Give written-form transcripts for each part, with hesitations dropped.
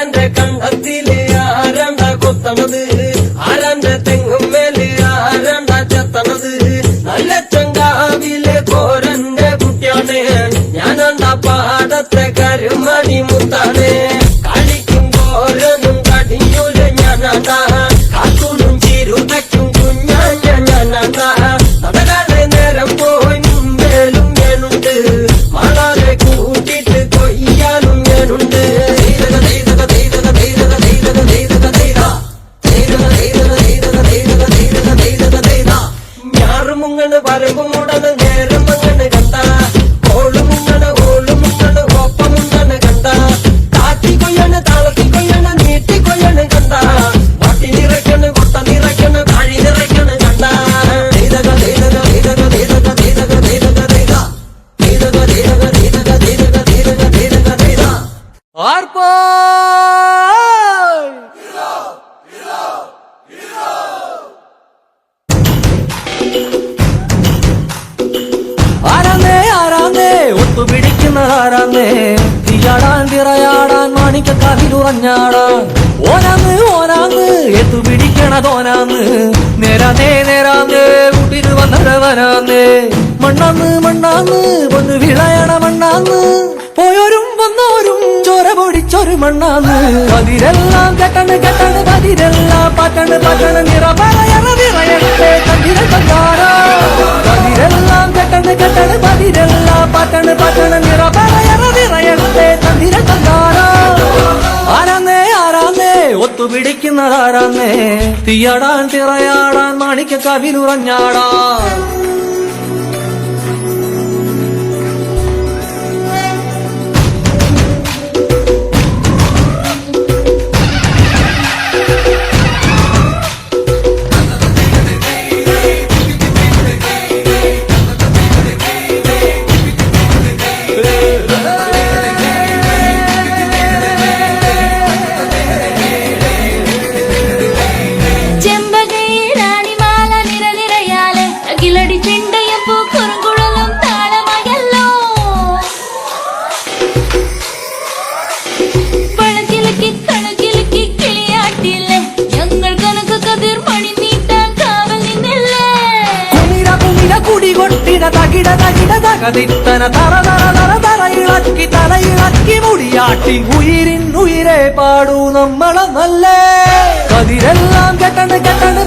ആരന്റെ കണ്ടത്തില് ആരണ്ട കൊത്തണത് ആരന്റെ തെങ്ങുമേല് ആരണ്ട ചെത്തണത് നല്ല ചങ്കാവിലെ കോരന്റെ കുട്ടിയാണ് ഞാനണ്ട പാടത്തെ കരുമണി മുത്താണ് കളിക്കും കോരനും കടിഞ്ഞൂല് ഞാനണ്ട കാക്കൂനും ചിരുതയ്ക്കും കുഞ്ഞാഞ്ഞ ഞാനണ്ട നടകാതെ നേരം പോയി മുമ്പേലും ഞാനുണ്ട് മളരെ കൂട്ടിട്ട് കൊയ്യാനും ഞാനുണ്ട് ഞാറുമുങ്ങണ് വരമ്പുമുടന് നേരം മങ്ങണ് കണ്ട ഓളുമുങ്ങണ് ഒപ്പമുങ്ങണ് കണ്ട താത്തി കൊയ്യണ് താളത്തി കൊയ്യണ് നീട്ടി കൊയ്യണ് കണ്ട വട്ടി നിറയ്ക്കണ് കൊട്ട നിറയ്ക്കണ് താഴി നിറയ്ക്കണ് കണ്ട ആരാന്നേ ഒത്തുപിടിക്കുന്നതാരാന്നേ തീയാടാൻ തിറയാടാൻ മാണിക്കക്കാതിലുറഞ്ഞാടാൻ ഓനാന്ന് എത്തുപിടിക്കണതോനാന്ന് നേരാന്നേ കൂട്ടിന് വന്നവനാന്നേ മണ്ണാന്ന് പൊന്നു വിളയണ മണ്ണാന്ന് പോയോരും വന്നോരും ചോര പൊടിച്ചൊരു മണ്ണാന്ന് കതിരെല്ലാം കെട്ടണ് കതിരെല്ലാം പാറ്റണ് നിറയറേ കതിര കണ്ടാരാ കതിരെല്ലാം കെട്ടണ് കതിരെല്ലാം പാറ്റണ് നിറയറേ കതിര കണ്ടാരാ ആരാന്നേ ഒത്തുപിടിക്കുന്നതാരാന്നേ തീയാടാൻ തിറയാടാൻ മാണിക്കക്കാവിലുറഞ്ഞാടാൻ തകിട തറ ഇളക്കി മുടിയാട്ടി ഉയിരെ പാടൂ നമ്മളെ നല്ലേ കതിരെല്ലാം കെട്ടണ്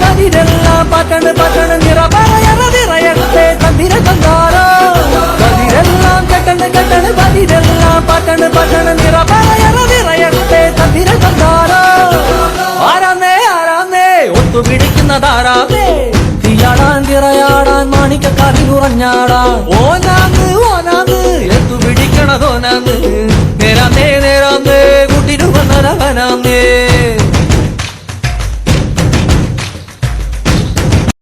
കതിരെല്ലാം പാറ്റണ് നിറയറേ കതിര കണ്ടാരോ കതിരെല്ലാം കെട്ടണ് കതിരെല്ലാം പാറ്റണ് നിറയറേ കതിര കണ്ടാരോ ആരാന്നേ ഒത്തുപിടിക്കുന്നതാരാന്നേ തീയാടാൻ തിറയാടാൻ മാണിക്കക്കാതിലുറഞ്ഞാടാൻ ഓനാന്ന് എത്തുപിടിക്കണതോനാന്ന്